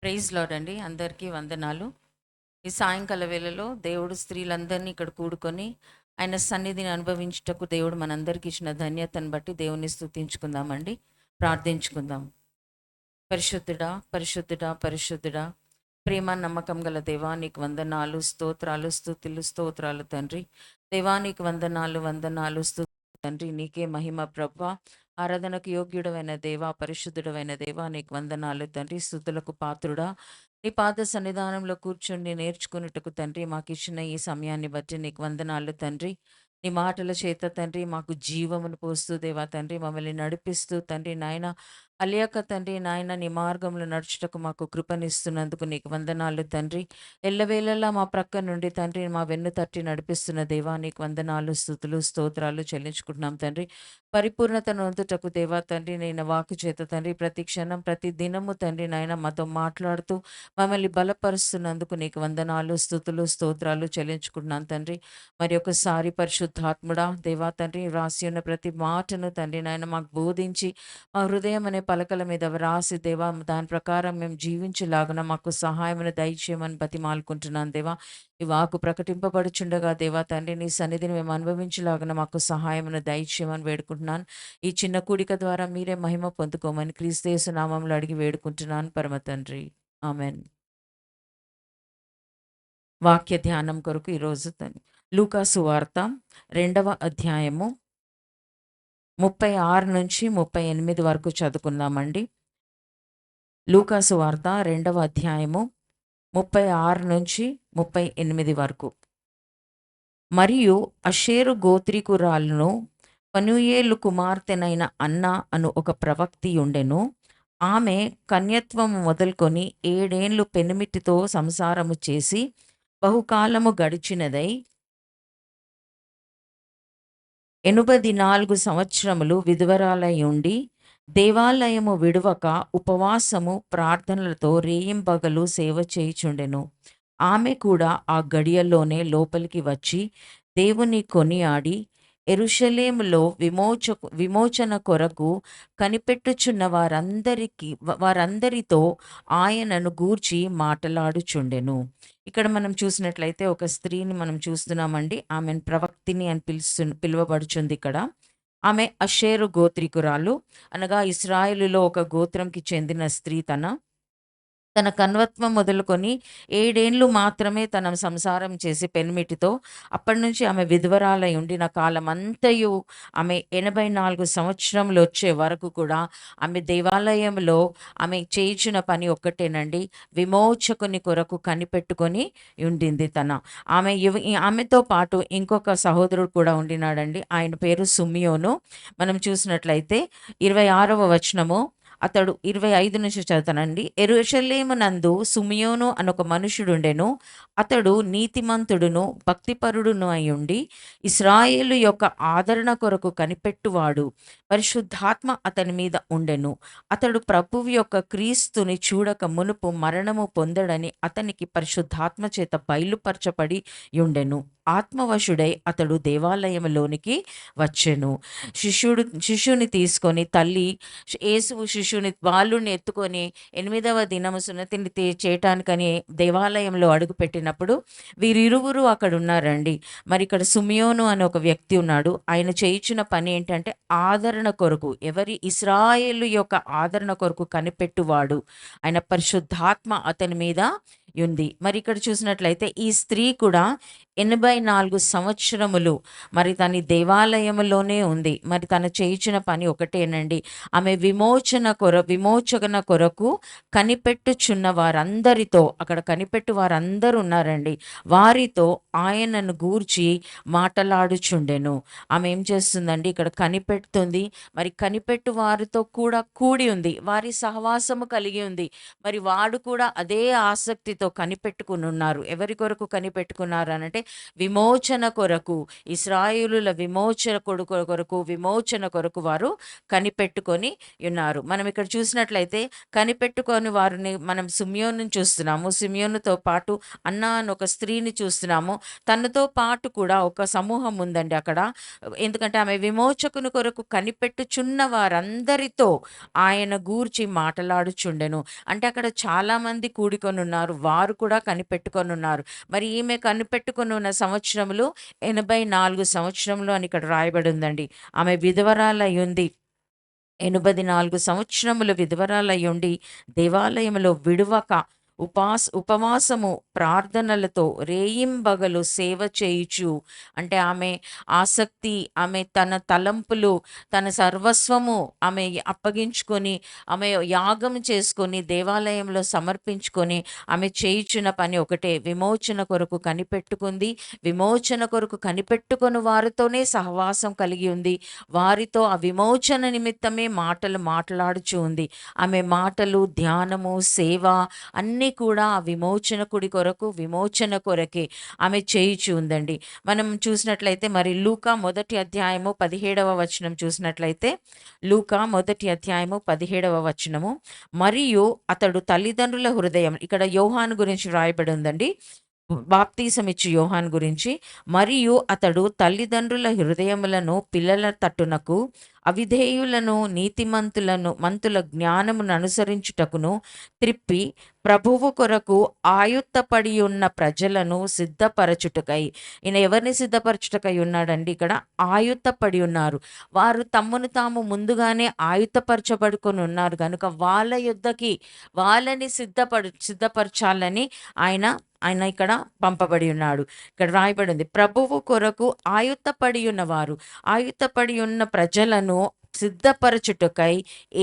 Praise lord అండి. అందరికీ వందనాలు. ఈ సాయంకాల వేళలో దేవుడు స్త్రీలందరినీ ఇక్కడ కూడుకొని ఆయన సన్నిధిని అనుభవించుటకు దేవుడు మనందరికీ ఇచ్చిన ధన్యతను బట్టి దేవుని స్తుతించుకుందామండి. ప్రార్థించుకుందాం. పరిశుద్ధుడా, పరిశుద్ధుడా, పరిశుద్ధుడా, ప్రేమ నమ్మకం గల దేవా, నీకు వందనాలు, స్తోత్రాలు, స్తుతులు, స్తోత్రాలు తండ్రి. దేవా, నీకు వందనాలు, వందనాలు, స్తుతులు తండ్రి. నీకే మహిమ ప్రభువా. ఆరాధనకు యోగ్యుడవైన దేవా, పరిశుద్ధుడవైన దేవా, నీకు వందనాలు తండ్రి. స్తుతులకు పాత్రుడా, నీ పాద సన్నిధానంలో కూర్చుండి నేర్చుకున్నట్టుకు తండ్రి మాకు ఇచ్చిన ఈ సమయాన్ని బట్టి నీకు వందనాలు తండ్రి. నీ మాటల చేత తండ్రి మాకు జీవమును పోస్తూ దేవా తండ్రి మమ్మల్ని నడిపిస్తూ తండ్రి నాయన అలియక తండ్రి నాయన నీ మార్గంలో నడుచుటకు మాకు కృపనిస్తున్నందుకు నీకు వందనాలు తండ్రి. ఎల్లవేళలా మా ప్రక్క నుండి తండ్రి మా వెన్ను తట్టి నడిపిస్తున్న దేవా నీకు వందనాలు, స్తుతులు, స్తోత్రాలు చెల్లించుకుంటున్నాం తండ్రి. పరిపూర్ణత నొందుటకు దేవా తండ్రి నేను వాక్కు చేత తండ్రి ప్రతి క్షణం ప్రతి దినము తండ్రి నాయన మాతో మాట్లాడుతూ మమ్మల్ని బలపరుస్తున్నందుకు నీకు వందనాలు, స్తుతులు, స్తోత్రాలు చెల్లించుకుంటున్నాను తండ్రి. మరి ఒకసారి పరిశుద్ధాత్ముడా దేవా తండ్రి రాసి ఉన్న ప్రతి మాటను తండ్రి నాయన మాకు బోధించి మా హృదయం అనే పలకల మీద వ్రాసి దేవా దాని ప్రకారం మేము జీవించేలాగున మాకు సహాయమును దయచేయమని బతిమాలుకుంటున్నాను దేవా. ఈ వాకు ప్రకటింపబడుచుండగా దేవా తండ్రి నీ సన్నిధిని మేము అనుభవించేలాగున మాకు సహాయమును దయచేయమని వేడుకుంటున్నాను. ఈ చిన్న కూడిక ద్వారా మీరే మహిమ పొందుకోమని క్రీస్తు యేసు నామములో అడిగి వేడుకుంటున్నాను పరమ తండ్రి. ఆమెన్. వాక్య ధ్యానం కొరకు ఈరోజు లూకాసు వార్త 2వ అధ్యాయము 36 నుంచి 38 వరకు చదువుకుందామండి. లూకాసు వార్త 2వ అధ్యాయము 36 నుంచి 38 వరకు. మరియు అషేరు గోత్రీకురాలును పనూయేలు కుమార్తెనైన అన్న అను ఒక ప్రవక్తి ఉండెను. ఆమె కన్యత్వము మొదలుకొని 7 ఏండ్లు పెనిమిటితో సంసారము చేసి బహుకాలము గడిచినదై 84 సంవత్సరములు విధవరాలై ఉండి దేవాలయము విడువక ఉపవాసము ప్రార్థనలతో రేయింబగలు సేవ చేయుచుండెను. ఆమె కూడా ఆ గడియల్లోనే లోపలికి వచ్చి దేవుని కొనియాడి యెరూషలేములో విమోచన కొరకు కనిపెట్టుచున్న వారందరితో ఆయనను గూర్చి మాటలాడుచుండెను. ఇక్కడ మనం చూసినట్లయితే ఒక స్త్రీని మనం చూస్తున్నామండి. ఆమెను ప్రవక్తిని అని పిలువబడుచుంది ఇక్కడ. ఆమె అషేరు గోత్రికురాలు, అనగా ఇశ్రాయేలులో ఒక గోత్రంకి చెందిన స్త్రీ. తన కన్వత్వం మొదలుకొని 7 ఏండ్లు మాత్రమే తన సంసారం చేసి పెనిమిటితో అప్పటి నుంచి ఆమె విధవరాలై ఉండిన కాలమంతయు ఆమె 84 సంవత్సరములు వచ్చే వరకు కూడా ఆమె దేవాలయంలో ఆమె చేయించిన పని ఒక్కటేనండి, విమోచకుని కొరకు కనిపెట్టుకొని ఉండింది. ఆమెతో పాటు ఇంకొక సహోదరుడు కూడా ఉండినాడండి. ఆయన పేరు సుమియోను. మనం చూసినట్లయితే 26వ వచనము, అతడు 25 నుంచి చదువుతానండి. యెరూషలేము నందు సుమియోను అనొక మనుషుడుండెను. అతడు నీతిమంతుడును భక్తిపరుడును అయ్యుండి ఇశ్రాయేలు యొక్క ఆదరణ కొరకు కనిపెట్టువాడు. పరిశుద్ధాత్మ అతని మీద ఉండెను. అతడు ప్రభువు యొక్క క్రీస్తుని చూడక మునుపు మరణము పొందడని అతనికి పరిశుద్ధాత్మ చేత బయలుపరచబడి ఉండెను. ఆత్మవశుడై అతడు దేవాలయంలోనికి వచ్చెను. శిష్యుని తీసుకొని తల్లి యేసువు శిష్యుని బాలుని ఎత్తుకొని 8వ దినము సున్నతిని చేయటానికని దేవాలయంలో అడుగుపెట్టినప్పుడు వీరిరువురు అక్కడ ఉన్నారండి. మరి ఇక్కడ సుమియోను అనే ఒక వ్యక్తి ఉన్నాడు. ఆయన చేయించిన పని ఏంటంటే ఆదరణ కొరకు, ఇశ్రాయేలు యొక్క ఆదరణ కొరకు కనిపెట్టువాడు. ఆయన పరిశుద్ధాత్మ అతని మీద ఉంది. మరి ఇక్కడ చూసినట్లయితే ఈ స్త్రీ కూడా 84 సంవత్సరములు మరి తన దేవాలయంలోనే ఉంది. మరి తను చేయించిన పని ఒకటేనండి, ఆమె విమోచన కొరకు కనిపెట్టుచున్న వారందరితో, అక్కడ కనిపెట్టు వారందరూ ఉన్నారండి, వారితో ఆయనను గూర్చి మాటలాడుచుండెను. ఆమె ఏం చేస్తుందండి, ఇక్కడ కనిపెడుతుంది. మరి కనిపెట్టు వారితో కూడా కూడి ఉంది, వారి సహవాసము కలిగి ఉంది. మరి వాడు కూడా అదే ఆసక్తితో ఆసక్తితో కనిపెట్టుకుని ఉన్నారు. ఎవరి కొరకు కనిపెట్టుకున్నారు అనంటే విమోచన కొరకు, ఇశ్రాయేలుల విమోచన కొరకు వారు కనిపెట్టుకొని ఉన్నారు. మనం ఇక్కడ చూసినట్లయితే కనిపెట్టుకొని వారిని మనం సిమ్యోనుని చూస్తున్నాము. సిమ్యోనుతో పాటు అన్న అని ఒక స్త్రీని చూస్తున్నాము. తనతో పాటు కూడా ఒక సమూహం ఉందండి అక్కడ. ఎందుకంటే ఆమె విమోచకుని కొరకు కనిపెట్టుచున్న వారందరితో ఆయన గూర్చి మాటలాడుచుండెను. అంటే అక్కడ చాలామంది కూడుకొనున్నారు. వారు కూడా కనిపెట్టుకొనున్నారు. మరి ఈమె కనిపెట్టుకొని ఉన్న సంవత్సరములు 84 సంవత్సరములు అని ఇక్కడ రాయబడి ఉందండి. ఆమె విధవరాలయ్యుంది. 84 సంవత్సరములు విధవరాలయ్యుండి దేవాలయములో విడువక ఉపవాసము ప్రార్థనలతో రేయింబగలు సేవ చేయుచు, అంటే ఆమె ఆసక్తి, ఆమె తన తలంపులు, తన సర్వస్వము ఆమె అప్పగించుకొని, ఆమె యాగం చేసుకొని దేవాలయంలో సమర్పించుకొని ఆమె చేయుచున్న పని ఒకటే, విమోచన కొరకు కనిపెట్టుకుంది. విమోచన కొరకు కనిపెట్టుకొని వారితోనే సహవాసం కలిగి ఉంది. వారితో ఆ విమోచన నిమిత్తమే మాటలు మాట్లాడుచూ ఉంది. ఆమె మాటలు, ధ్యానము, సేవ అన్నీ కూడా ఆ విమోచనకుడి కొరకు, విమోచన కొరకే ఆమె చేయుచూ ఉందండి. మనం చూసినట్లయితే మరి లూకా మొదటి అధ్యాయము 17వ వచనం చూసినట్లయితే, లూకా మొదటి అధ్యాయము 17వ వచనము, మరియు అతడు తల్లిదండ్రుల హృదయం, ఇక్కడ యోహాను గురించి రాయబడి ఉందండి. బాప్తీసం ఇచ్చు యోహాను గురించి. మరియు అతడు తల్లిదండ్రుల హృదయములను పిల్లల తట్టునకు, అవిధేయులను మంతుల జ్ఞానమును అనుసరించుటకును త్రిప్పి, ప్రభువు కొరకు ఆయుత్తపడి ఉన్న ప్రజలను సిద్ధపరచుటకై. ఈయన ఎవరిని సిద్ధపరచుటకై ఉన్నాడండి? ఇక్కడ ఆయుత్తపడి ఉన్నారు. వారు తమ్మును తాము ముందుగానే ఆయుత్తపరచబడుకొని ఉన్నారు కనుక వాళ్ళ యుద్ధకి వాళ్ళని సిద్ధపరచాలని ఆయన ఆయన ఇక్కడ పంపబడి ఉన్నాడు. ఇక్కడ రాయబడి ఉంది, ప్రభువు కొరకు ఆయుత్తపడి ఉన్నవారు, ఆయుత్తపడి ఉన్న ప్రజలను సిద్ధపరచుటకై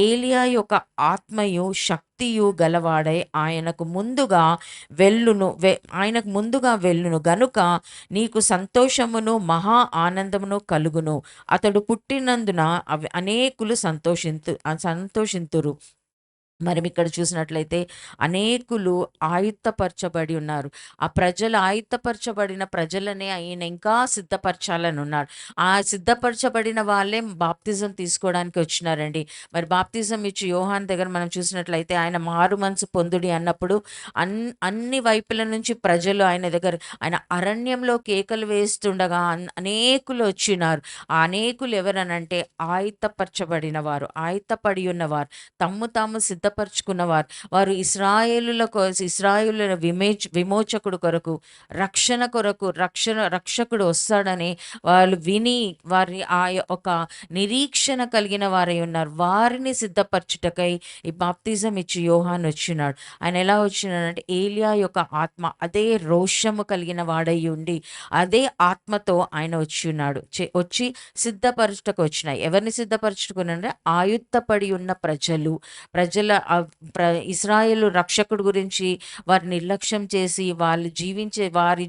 ఏలియా యొక్క ఆత్మయు శక్తియు గలవాడై ఆయనకు ముందుగా వెళ్ళును గనుక నీకు సంతోషమును మహా ఆనందమును కలుగును. అతడు పుట్టినందున అనేకులు సంతోషింతురు. మనం ఇక్కడ చూసినట్లయితే అనేకులు ఆయుత్తపరచబడి ఉన్నారు. ఆ ప్రజలు ఆయుత్తపరచబడిన ప్రజలనే ఆయన ఇంకా సిద్ధపరచాలని ఉన్నాడు. ఆ సిద్ధపరచబడిన వాళ్ళే బాప్తిజం తీసుకోవడానికి వచ్చినారండి. మరి బాప్తిజం ఇచ్చి యోహాన్ దగ్గర మనం చూసినట్లయితే ఆయన మారు మనసు పొందుడి అన్నప్పుడు అన్ని వైపుల నుంచి ప్రజలు ఆయన దగ్గర, ఆయన అరణ్యంలో కేకలు వేస్తుండగా అనేకులు వచ్చినారు. ఆ అనేకులు ఎవరనంటే ఆయుత్తపరచబడిన వారు, ఆయుత్తపడి ఉన్నవారు, తాము సిద్ధపరచుకున్నవారు. వారు ఇశ్రాయేలుల విమోచకుడు కొరకు, రక్షణ కొరకు, రక్షకుడు వస్తాడని వాళ్ళు విని వారి ఆ ఒక నిరీక్షణ కలిగిన వారై ఉన్నారు. వారిని సిద్ధపరచుటకై ఈ బాప్తిజం ఇచ్చి యోహాను వచ్చినాడు. ఆయన ఎలా వచ్చినాడంటే ఏలియా యొక్క ఆత్మ, అదే రోషము కలిగిన వాడై ఉండి అదే ఆత్మతో ఆయన వచ్చి ఉన్నాడు. వచ్చి సిద్ధపరచుటకు వచ్చినాయి. ఎవరిని సిద్ధపరచుకున్నారంటే ఆయుత్తపడి ఉన్న ప్రజల ఇశ్రాయేలు రక్షకుడు గురించి వారి నిర్లక్ష్యం చేసి వారి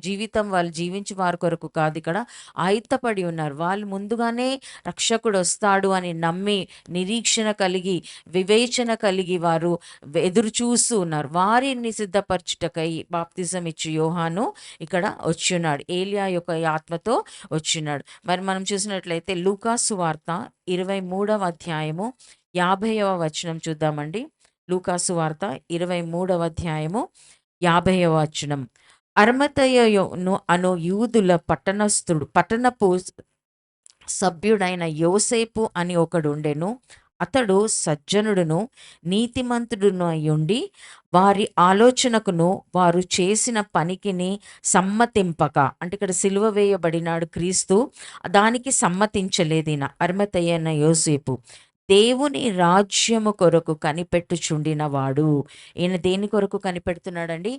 జీవితం వాళ్ళు జీవించి వారి కొరకు కాదు, ఇక్కడ ఆయుత్తపడి ఉన్నారు. వాళ్ళు ముందుగానే రక్షకుడు వస్తాడు అని నమ్మి నిరీక్షణ కలిగి వివేచన కలిగి వారు ఎదురు చూస్తూ ఉన్నారు. వారిని సిద్ధపరచుటకై బాప్తిజం ఇచ్చి యోహాను ఇక్కడ వచ్చినాడు. ఏలియా యొక్క ఆత్మతో వచ్చినాడు. మరి మనం చూసినట్లయితే లూకా సువార్త 23వ అధ్యాయము 50వ వచనం చూద్దామండి. లూకా సువార్త 23వ అధ్యాయము 50వ వచనం, అర్మతయను అను యూదుల పట్టణపు సభ్యుడైన యోసేపు అని ఒకడు ఉండెను. అతడు సజ్జనుడును నీతిమంతుడును అయ్యుండి వారి ఆలోచనకును వారు చేసిన పనికిని సమ్మతింపక, అంటే ఇక్కడ సిలువ వేయబడినాడు క్రీస్తు, దానికి సమ్మతించలేదు ఈయన అర్మతయ్యన యోసేపు. దేవుని రాజ్యము కొరకు కనిపెట్టుచుండిన వాడు. ఈయన దేని కొరకు కనిపెడుతున్నాడండి?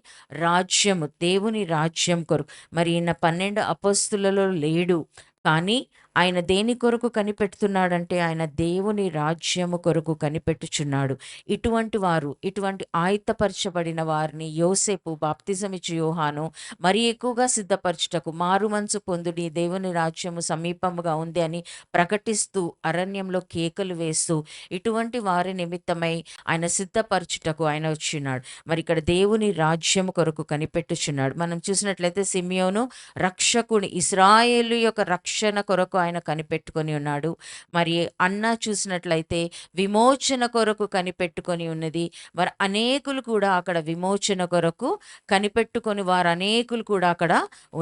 రాజ్యము, దేవుని రాజ్యం కొరకు. మరి ఈయన 12 అపోస్తులలో లేడు, కానీ ఆయన దేని కొరకు కనిపెడుతున్నాడంటే ఆయన దేవుని రాజ్యము కొరకు కనిపెట్టుచున్నాడు. ఇటువంటి ఆయుత్తపరచబడిన వారిని యోసేపు బాప్తిజమిచ్చు యోహాను మరి ఎక్కువగా సిద్ధపరచుటకు మారుమనసు పొందుడి దేవుని రాజ్యము సమీపముగా ఉంది అని ప్రకటిస్తూ అరణ్యంలో కేకలు వేస్తూ ఇటువంటి వారి నిమిత్తమై ఆయన సిద్ధపరచుటకు ఆయన వచ్చినాడు. మరి ఇక్కడ దేవుని రాజ్యము కొరకు కనిపెట్టుచున్నాడు. మనం చూసినట్లయితే సిమియోను రక్షకుని ఇశ్రాయేలు యొక్క రక్షణ కొరకు ఆయన కనిపెట్టుకొని ఉన్నాడు. మరి అన్న చూసినట్లయితే విమోచన కొరకు కనిపెట్టుకొని ఉన్నది. మరి అనేకులు కూడా అక్కడ విమోచన కొరకు కనిపెట్టుకొని వారు అనేకులు కూడా అక్కడ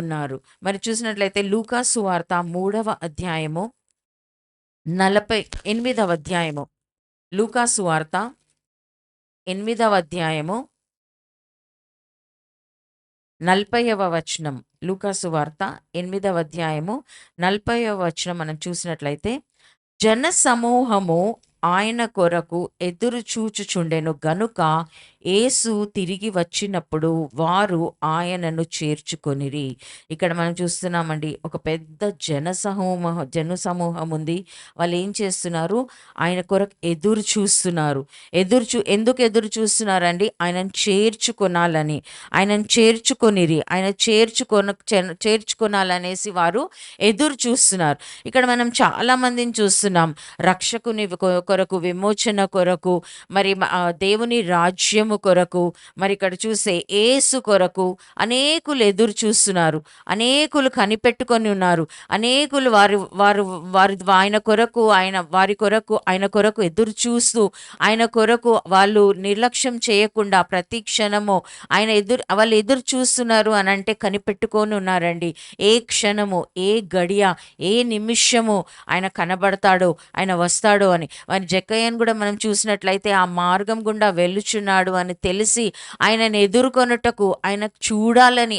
ఉన్నారు. మరి చూసినట్లయితే లూకా సువార్త 3వ అధ్యాయము 48వ అధ్యాయము లూకా సువార్త 8వ అధ్యాయము 40వ వచనం. లూకా సువార్త 8వ అధ్యాయము 40వ వచనం మనం చూసినట్లయితే జన సమూహము ఆయన కొరకు ఎదురు చూచుచుండెను గనుక యేసు తిరిగి వచ్చినప్పుడు వారు ఆయనను చేర్చుకొనిరి. ఇక్కడ మనం చూస్తున్నామండి, ఒక పెద్ద జన సమూహం ఉంది. వాళ్ళు ఏం చేస్తున్నారు? ఆయన కొరకు ఎదురు చూస్తున్నారు. ఎందుకు ఎదురు చూస్తున్నారండి? ఆయనను చేర్చుకొనాలని. ఆయనను చేర్చుకొనిరి. ఆయన చేర్చుకొనాలనేసి వారు ఎదురు చూస్తున్నారు. ఇక్కడ మనం చాలా మందిని చూస్తున్నాం. రక్షకుని కొరకు, విమోచన కొరకు, మరి దేవుని రాజ్యము కొరకు, మరి ఇక్కడ చూస్తే యేసు కొరకు అనేకులు ఎదురు చూస్తున్నారు. అనేకులు కనిపెట్టుకొని ఉన్నారు. అనేకులు ఆయన కొరకు ఆయన కొరకు ఎదురు చూస్తూ ఆయన కొరకు వాళ్ళు నిర్లక్ష్యం చేయకుండా ప్రతి క్షణము వాళ్ళు ఎదురు చూస్తున్నారు అని అంటే కనిపెట్టుకొని ఉన్నారండి. ఏ క్షణము, ఏ గడియ, ఏ నిమిషము ఆయన కనబడతాడో, ఆయన వస్తాడో అని. జక్కయ్యను కూడా మనం చూసినట్లయితే ఆ మార్గం గుండా వెళ్ళుచున్నాడు అని తెలిసి ఆయనను ఎదుర్కొనుటకు, ఆయన చూడాలని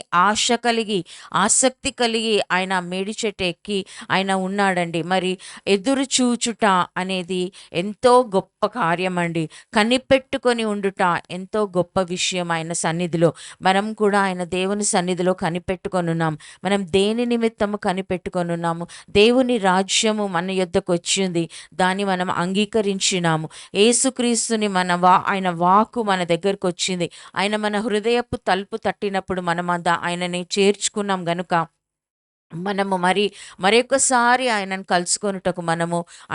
ఆసక్తి కలిగి ఆయన మేడి చెట్టు ఎక్కి ఆయన ఉన్నాడండి. మరి ఎదురు చూచుట అనేది ఎంతో గొప్ప కార్యం అండి. కనిపెట్టుకొని ఉండుట ఎంతో గొప్ప విషయం. ఆయన సన్నిధిలో మనం కూడా ఆయన దేవుని సన్నిధిలో కనిపెట్టుకొని ఉన్నాం. మనం దేని నిమిత్తము కనిపెట్టుకొని ఉన్నాము? దేవుని రాజ్యము మన యొద్దకు వచ్చింది. దాన్ని మనం అంగీకరించినాము. యేసుక్రీస్తుని ఆయన వాక్కు మన దగ్గరకు వచ్చింది. ఆయన మన హృదయపు తలుపు తట్టినప్పుడు మనం ఆయనని చేర్చుకున్నాం గనుక మనము మరొకసారి ఆయనను కలుసుకొనుటకు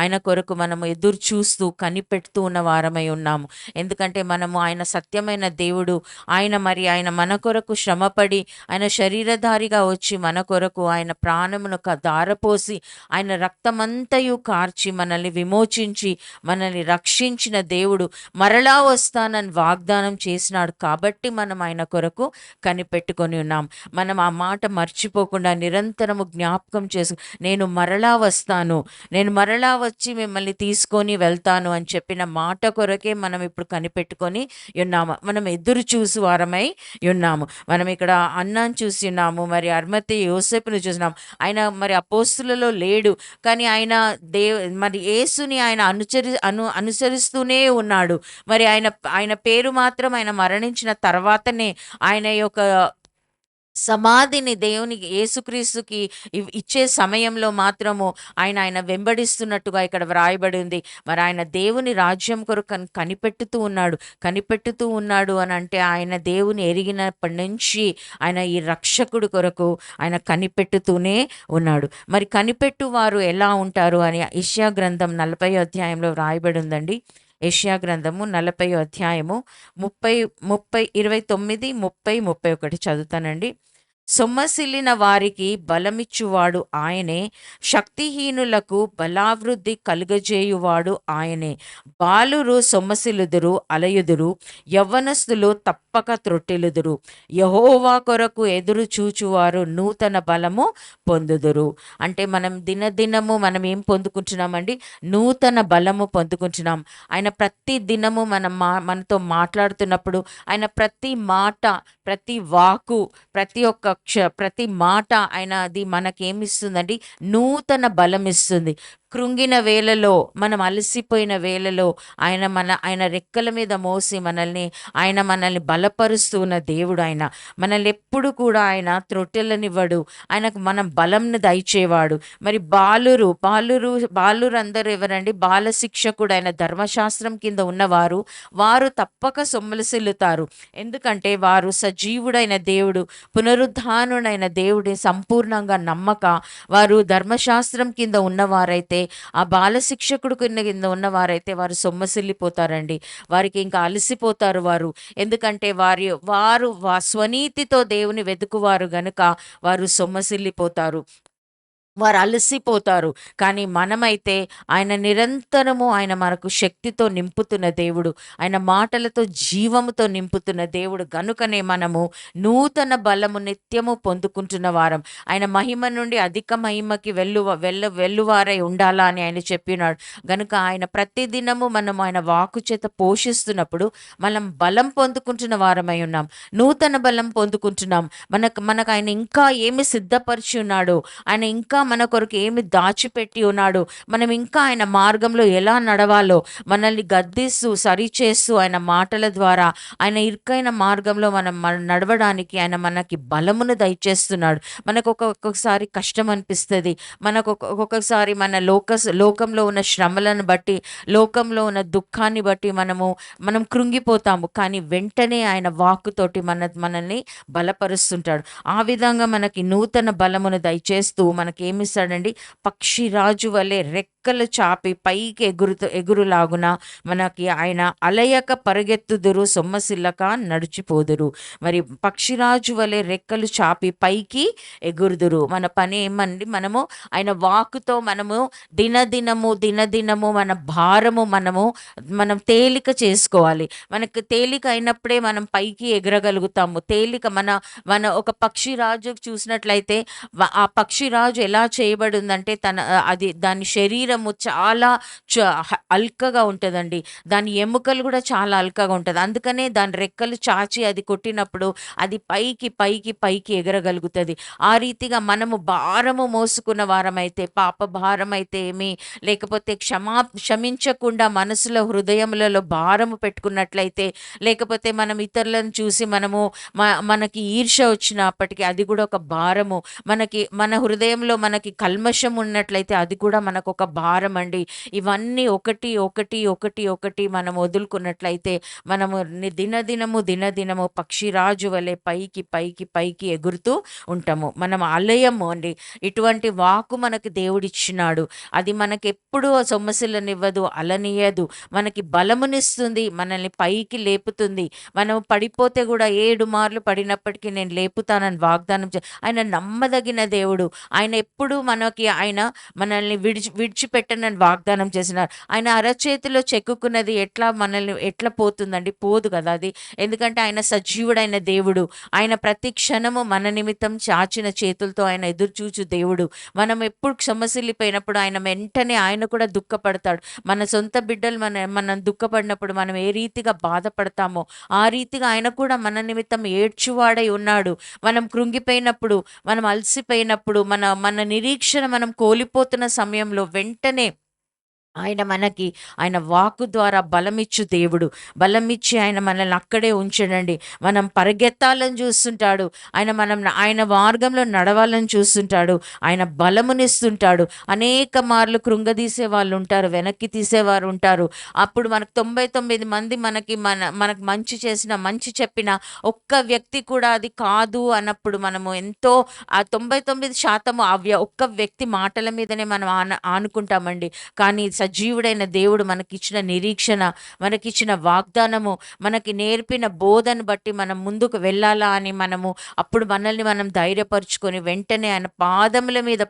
ఆయన కొరకు ఎదురు చూస్తూ కనిపెడుతూ ఉన్న వారమై ఉన్నాము. ఎందుకంటే ఆయన సత్యమైన దేవుడు. ఆయన మన కొరకు శ్రమపడి ఆయన శరీరధారిగా వచ్చి మన కొరకు ఆయన ప్రాణమును దారపోసి ఆయన రక్తమంతయు కార్చి మనల్ని విమోచించి మనల్ని రక్షించిన దేవుడు మరలా వస్తానని వాగ్దానం చేసినాడు. కాబట్టి మనం ఆయన కొరకు కనిపెట్టుకొని ఉన్నాం. మనం ఆ మాట మర్చిపోకుండా నిరంతరము జ్ఞాపకం చేసు, నేను మరలా వస్తాను, నేను మరలా వచ్చి మిమ్మల్ని తీసుకొని వెళ్తాను అని చెప్పిన మాట కొరకే మనం ఇప్పుడు కనిపెట్టుకొని ఉన్నాము. మనం ఎదురు చూసి వారమై ఉన్నాము. మనం ఇక్కడ అన్నాను చూసి ఉన్నాము. మరి అర్మతే యోసేపును చూసినాం. ఆయన మరి అపోస్తులలో లేడు, కానీ ఆయన మరి యేసుని ఆయన అనుసరిస్తూనే ఉన్నాడు. మరి ఆయన పేరు మాత్రం ఆయన మరణించిన తర్వాతనే ఆయన యొక్క సమాధిని దేవునికి యేసుక్రీస్తుకి ఇచ్చే సమయంలో మాత్రము ఆయన వెంబడిస్తున్నట్టుగా ఇక్కడ వ్రాయబడి ఉంది. మరి ఆయన దేవుని రాజ్యం కొరకు కనిపెట్టుతూ ఉన్నాడు అని అంటే ఆయన దేవుని ఎరిగినప్పటి నుంచి ఆయన ఈ రక్షకుడు కొరకు ఆయన కనిపెట్టుతూనే ఉన్నాడు. మరి కనిపెట్టు వారు ఎలా ఉంటారు అని యెషయా గ్రంథం 40వ అధ్యాయంలో వ్రాయబడి ఉందండి. యెషయా గ్రంథము 40వ అధ్యాయము 29, 30, 31 చదువుతానండి. సొమ్మసిల్లిన వారికి బలమిచ్చువాడు ఆయనే, శక్తిహీనులకు బలావృద్ధి కలుగజేయువాడు ఆయనే. బాలురు సొమ్మసిల్లుదురు, అలయుదురు, యవ్వనస్తులు తప్పక త్రొట్టిలుదురు. యెహోవా కొరకు ఎదురు చూచువారు నూతన బలము పొందుదురు. అంటే మనం దినదినము మనం ఏం పొందుకుంటున్నామండి? నూతన బలము పొందుకుంటున్నాం. ఆయన ప్రతి దినము మనతో మాట్లాడుతున్నప్పుడు ఆయన ప్రతి మాట, ప్రతి వాకు, ప్రతి మాట అది మనకేమిస్తుందండి? నూతన బలం ఇస్తుంది. కృంగిన వేళలో, మనం అలసిపోయిన వేళలో ఆయన రెక్కల మీద మోసి మనల్ని బలపరుస్తూ ఉన్న దేవుడు ఆయన. మనల్ని ఎప్పుడు కూడా ఆయన త్రొట్టెలనివ్వడు. ఆయనకు మనం బలంను దయచేవాడు. మరి బాలురు అందరూ ఎవరండి? బాల శిక్షకుడు ఆయన ధర్మశాస్త్రం కింద ఉన్నవారు. వారు తప్పక సొమ్మసిల్లుతారు. ఎందుకంటే వారు సజీవుడైన దేవుడు, పునరుత్థానుడైన దేవుడిని సంపూర్ణంగా నమ్మక వారు ధర్మశాస్త్రం కింద ఉన్నవారైతే, ఆ బాల శిక్షకుడు కింద ఉన్నవారైతే వారు సొమ్మసిల్లిపోతారండి. వారికి ఇంకా అలసిపోతారు వారు. ఎందుకంటే వారు స్వనీతితో దేవుని వెతుకువారు గనుక వారు సొమ్మసిల్లిపోతారు. వారు అలసిపోతారు. కానీ మనమైతే ఆయన మనకు శక్తితో నింపుతున్న దేవుడు. ఆయన మాటలతో జీవముతో నింపుతున్న దేవుడు గనుకనే మనము నూతన బలము నిత్యము పొందుకుంటున్న వారం. ఆయన మహిమ నుండి అధిక మహిమకి వెళ్ళువారై ఉండాలా అని ఆయన చెప్పినాడు. గనుక ఆయన ప్రతిదినము మనం ఆయన వాక్కు చేత పోషిస్తున్నప్పుడు మనం బలం పొందుకుంటున్న వారమై ఉన్నాం. నూతన బలం పొందుకుంటున్నాం. మనకు ఆయన ఇంకా ఏమి సిద్ధపరిచి ఉన్నాడో, ఆయన ఇంకా మన కొరకు ఏమి దాచిపెట్టి ఉన్నాడు, మనం ఇంకా ఆయన మార్గంలో ఎలా నడవాలో మనల్ని గద్దిస్తూ సరిచేస్తూ ఆయన మాటల ద్వారా ఆయన ఇరుకైన మార్గంలో మనం నడవడానికి ఆయన మనకి బలమును దయచేస్తున్నాడు. మనకు ఒక్కొక్కసారి కష్టం అనిపిస్తుంది. మనకు ఒక్కొక్కసారి మన లోకంలో ఉన్న శ్రమలను బట్టి, లోకంలో ఉన్న దుఃఖాన్ని బట్టి మనం కృంగిపోతాము. కానీ వెంటనే ఆయన వాక్కుతోటి మనల్ని బలపరుస్తుంటాడు. ఆ విధంగా మనకి నూతన బలమును దయచేస్తూ మనకేమిస్తాడండి? పక్షిరాజు వలె రెక్కలు చాపి పైకి ఎగురులాగున మనకి ఆయన అలయక పరిగెత్తుదురు, సొమ్మసిల్లక నడిచిపోదురు. మరి పక్షిరాజు వలె రెక్కలు చాపి పైకి ఎగురుదురు. మన పని ఏమండి? ఆయన వాక్కుతో దినదినము మన భారము మనం తేలిక చేసుకోవాలి. మనకు తేలిక అయినప్పుడే మనం పైకి ఎగరగలుగుతాము. తేలిక మన ఒక పక్షిరాజు చూసినట్లయితే ఆ పక్షిరాజు ఎలా చేయబడి ఉందంటే దాని శరీరము చాలా అల్కగా ఉంటుందండి. దాని ఎముకలు కూడా చాలా అల్కగా ఉంటుంది. అందుకనే దాని రెక్కలు చాచి అది కొట్టినప్పుడు అది పైకి పైకి పైకి ఎగరగలుగుతుంది. ఆ రీతిగా మనము భారము మోసుకున్న వారమైతే, పాప భారం అయితే ఏమి, లేకపోతే క్షమించకుండా మనసులో హృదయములలో భారము పెట్టుకున్నట్లయితే, లేకపోతే మనం ఇతరులను చూసి మనకి ఈర్ష్య వచ్చినప్పటికీ అది కూడా ఒక భారము. మన హృదయంలో మనకి కల్మషం ఉన్నట్లయితే అది కూడా మనకు ఒక భారం అండి. ఇవన్నీ ఒకటి ఒకటి ఒకటి ఒకటి మనం వదులుకున్నట్లయితే మనము దినదినము పక్షిరాజు వలె పైకి పైకి పైకి ఎగురుతూ ఉంటాము. మనం ఆలయము అండి. ఇటువంటి వాక్కు మనకి దేవుడిచ్చినాడు. అది మనకి ఎప్పుడూ సొమ్మసిల్లనివ్వదు, అలనీయదు. మనకి బలమునిస్తుంది, మనల్ని పైకి లేపుతుంది. మనం పడిపోతే కూడా 7 మార్లు పడినప్పటికీ నేను లేపుతానని వాగ్దానం ఆయన నమ్మదగిన దేవుడు. ఆయన ఎప్పుడు మనల్ని విడిచిపెట్టనని వాగ్దానం చేసినారు. ఆయన అరచేతిలో చెక్కుకున్నది ఎట్లా పోతుందండి? పోదు కదా అది. ఎందుకంటే ఆయన సజీవుడైన దేవుడు. ఆయన ప్రతి క్షణము మన నిమిత్తం చాచిన చేతులతో ఆయన ఎదురుచూచు దేవుడు. మనం ఎప్పుడు క్షమసిల్లిపోయినప్పుడు వెంటనే ఆయన కూడా దుఃఖపడతాడు. మన సొంత బిడ్డలు మనం దుఃఖపడినప్పుడు మనం ఏ రీతిగా బాధపడతామో ఆ రీతిగా ఆయన కూడా మన నిమిత్తం ఏడ్చువాడై ఉన్నాడు. మనం కృంగిపోయినప్పుడు, మనం అలసిపోయినప్పుడు, మన నిరీక్షణ మనం కోల్పోతున్న సమయంలో వెంటనే ఆయన వాక్కు ద్వారా బలమిచ్చు దేవుడు. బలమిచ్చి ఆయన మనల్ని అక్కడే ఉంచడండి. మనం పరిగెత్తాలని చూస్తుంటాడు. ఆయన మార్గంలో నడవాలని చూస్తుంటాడు. ఆయన బలమునిస్తుంటాడు. అనేక మార్లు కృంగదీసే వాళ్ళు ఉంటారు, వెనక్కి తీసేవారు ఉంటారు. అప్పుడు మనకు 99 మంది మనకు మంచి చెప్పిన ఒక్క వ్యక్తి కూడా అది కాదు అన్నప్పుడు మనము ఎంతో ఆ 99% ఒక్క వ్యక్తి మాటల మీదనే మనం ఆనుకుంటామండి. కానీ సజీవుడైన దేవుడు మనకిచ్చిన నిరీక్షణ, మనకిచ్చిన వాగ్దానము, మనకి నేర్పిన బోధను బట్టి మనం ముందుకు వెళ్ళాలా అని అప్పుడు మనల్ని మనం ధైర్యపరుచుకొని వెంటనే ఆయన పాదముల మీద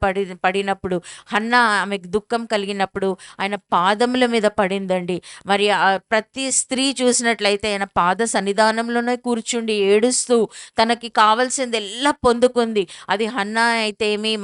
పడినప్పుడు, హన్నా ఆమెకు దుఃఖం కలిగినప్పుడు ఆయన పాదముల మీద పడిందండి. మరి ప్రతి స్త్రీ చూసినట్లయితే ఆయన పాద సన్నిధానంలోనే కూర్చుండి ఏడుస్తూ తనకి కావాల్సింది ఎలా పొందుకుంది. అది హన్నా అయితే ఏమి,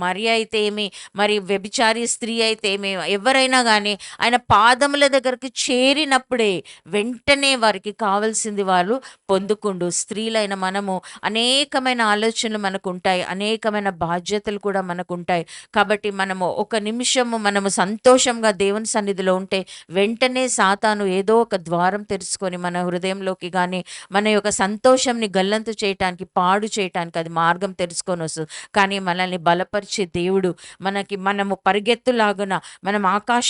మరి అయితే ఏమి, మరి వ్యభిచారి స్త్రీ అయితే ఏమి, ఎవరైనా ఎప్పుడైనా గానీ ఆయన పాదముల దగ్గరికి చేరినప్పుడే వెంటనే వారికి కావాల్సింది వారు పొందుకుండు. స్త్రీలైన మనము అనేకమైన ఆలోచనలు మనకుంటాయి. అనేకమైన బాధ్యతలు కూడా మనకుంటాయి. కాబట్టి మనము ఒక నిమిషము మనము సంతోషంగా దేవుని సన్నిధిలో ఉంటే వెంటనే సాతాను ఏదో ఒక ద్వారం తెరుచుకొని మన హృదయంలోకి గానీ, మన యొక్క సంతోషంని గల్లంతు చేయటానికి, పాడు చేయటానికి అది మార్గం తెరుచుకొనొస్తది. కానీ మనల్ని బలపరిచే దేవుడు మనము పరిగెత్తులాగున, మనం ఆకాశ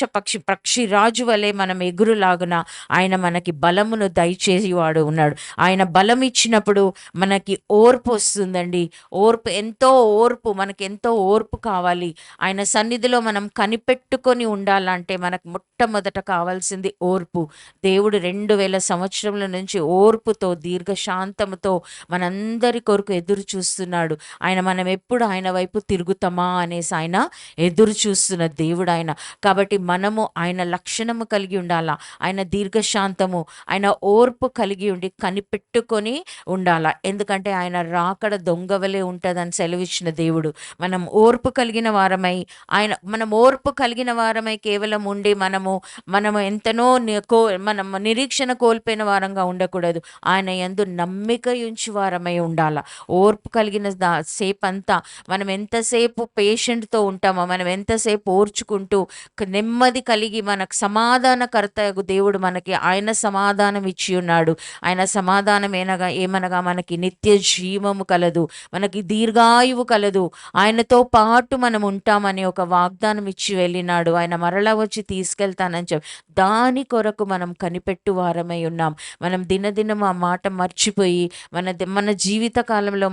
పక్షి రాజు వలె మనం ఎగురులాగున ఆయన మనకి బలమును దయచేసేవాడు ఉన్నాడు. ఆయన బలం ఇచ్చినప్పుడు మనకి ఓర్పు వస్తుందండి. మనకెంతో ఓర్పు కావాలి. ఆయన సన్నిధిలో మనం కనిపెట్టుకొని ఉండాలంటే మనకు మొట్టమొదట కావాల్సింది ఓర్పు. దేవుడు 2000 సంవత్సరముల నుంచి ఓర్పుతో, దీర్ఘశాంతముతో మనందరి కొరకు ఎదురు చూస్తున్నాడు. మనం ఎప్పుడు ఆయన వైపు తిరుగుతామా అనేసి ఆయన ఎదురు చూస్తున్న దేవుడు ఆయన. కాబట్టి మనము ఆయన లక్షణము కలిగి ఉండాలా. ఆయన దీర్ఘశాంతము, ఆయన ఓర్పు కలిగి ఉండి కనిపెట్టుకొని ఉండాలా. ఎందుకంటే ఆయన రాకడ దొంగవలే ఉంటదని సెలవిచ్చిన దేవుడు. మనం ఓర్పు కలిగిన వారమై కేవలం ఉండి మనము ఎంతనో మనము నిరీక్షణ కోల్పోయిన వారంగా ఉండకూడదు. ఆయన యందు నమ్మిక ఉంచి వారమై ఉండాల. ఓర్పు కలిగిన సేపంతా మనం ఎంతసేపు పేషెంట్‌తో ఉంటామో, మనం ఎంతసేపు ఓర్చుకుంటూ నెమ్మది కలిగి మనకు సమాధానకర్తయగు దేవుడు మనకి ఆయన సమాధానం ఇచ్చి ఉన్నాడు. ఆయన సమాధానం ఏమనగా మనకి నిత్య జీవము కలదు, మనకి దీర్ఘాయువు కలదు. ఆయనతో పాటు మనం ఉంటామని ఒక వాగ్దానం ఇచ్చి వెళ్ళినాడు. ఆయన మరలా వచ్చి తీసుకెళ్తానని చెప్పి దాని కొరకు మనం కనిపెట్టు వారమై ఉన్నాం. మనం దినదినం ఆ మాట మర్చిపోయి మన జీవిత కాలంలో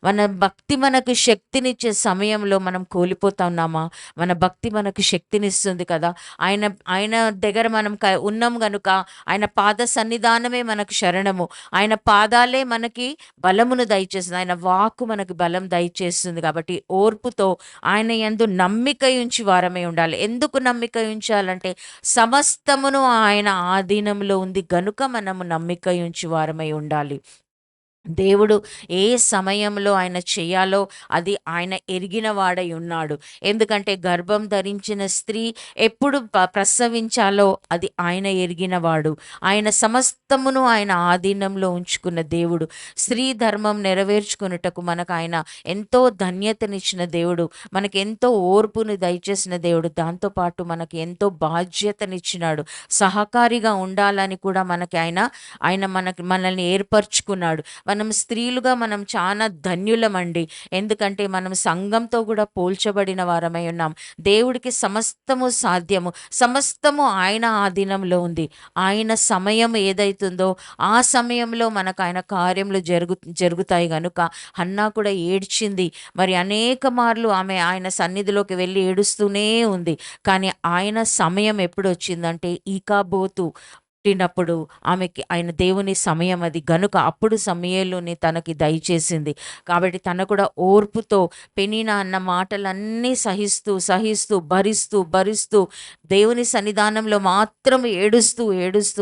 మన భక్తి మనకు శక్తినిచ్చే సమయంలో మనం కోల్పోతా ఉన్నామా? మన భక్తి మనకు శక్తినిస్తుంది కదా. ఆయన ఆయన దగ్గర మనం ఉన్నాం గనుక ఆయన పాద సన్నిధానమే మనకు శరణము. ఆయన పాదాలే మనకి బలమును దయచేస్తుంది. ఆయన వాక్కు మనకు బలం దయచేస్తుంది. కాబట్టి ఓర్పుతో ఆయన యందు నమ్మిక ఉంచి వారమై ఉండాలి. ఎందుకు నమ్మిక ఉంచాలంటే సమస్తమును ఆయన ఆధీనంలో ఉంది గనుక మనము నమ్మిక ఉంచి వారమై ఉండాలి. దేవుడు ఏ సమయంలో ఆయన చేయాలో అది ఆయన ఎరిగిన వాడై ఉన్నాడు. ఎందుకంటే గర్భం ధరించిన స్త్రీ ఎప్పుడు ప్రసవించాలో అది ఆయన ఎరిగినవాడు. ఆయన సమస్తమును ఆయన ఆధీనంలో ఉంచుకున్న దేవుడు. స్త్రీ ధర్మం నెరవేర్చుకున్నటకు మనకు ఆయన ఎంతో ధన్యతనిచ్చిన దేవుడు, మనకి ఎంతో ఓర్పును దయచేసిన దేవుడు. దాంతోపాటు మనకి ఎంతో బాధ్యతనిచ్చినాడు. సహకారిగా ఉండాలని కూడా ఆయన మనల్ని ఏర్పరచుకున్నాడు. మనం స్త్రీలుగా మనం చాలా ధన్యులమండి. ఎందుకంటే మనం సంఘంతో కూడా పోల్చబడిన వారమై ఉన్నాం. దేవుడికి సమస్తము సాధ్యము. సమస్తము ఆయన ఆధీనంలో ఉంది. ఆయన సమయం ఏదైతుందో ఆ సమయంలో మనకు ఆయన కార్యములు జరుగుతాయి గనుక హన్నా కూడా ఏడ్చింది. మరి అనేక మార్లు ఆమె ఆయన సన్నిధిలోకి వెళ్ళి ఏడుస్తూనే ఉంది. కానీ ఆయన సమయం ఎప్పుడు వచ్చిందంటే ఈకాబోతు పుట్టినప్పుడు ఆమెకి ఆయన దేవుని సమయం అది గనుక అప్పుడు సమయలుని తనకి దయచేసింది. కాబట్టి తన కూడా ఓర్పుతో పెనిన అన్న మాటలన్నీ సహిస్తూ భరిస్తూ దేవుని సన్నిధానంలో మాత్రం ఏడుస్తూ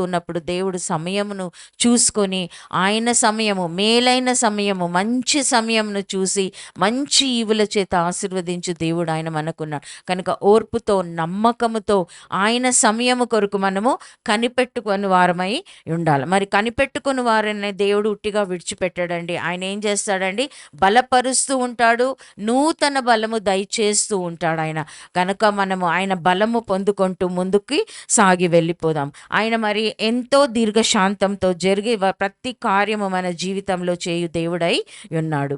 ఉన్నప్పుడు దేవుడు సమయమును చూసుకొని ఆయన సమయము, మేలైన సమయము, మంచి సమయమును చూసి మంచి ఈవుల చేత ఆశీర్వదించు దేవుడు ఆయన మనకున్నాడు. కనుక ఓర్పుతో నమ్మకముతో ఆయన సమయము కొరకు మనము కనిపెట్టుకొని వారమై ఉండాలి. మరి కనిపెట్టుకుని వారిని దేవుడు ఉట్టిగా విడిచిపెట్టాడండి. ఆయన ఏం చేస్తాడండి? బలపరుస్తూ ఉంటాడు, నూతన బలము దయచేస్తూ ఉంటాడు ఆయన. కనుక మనము ఆయన బలము పొందుకుంటూ ముందుకి సాగి వెళ్ళిపోదాం. ఆయన మరి ఎంతో దీర్ఘశాంతంతో జరిగే ప్రతి కార్యము మన జీవితంలో చేయు దేవుడై ఉన్నాడు.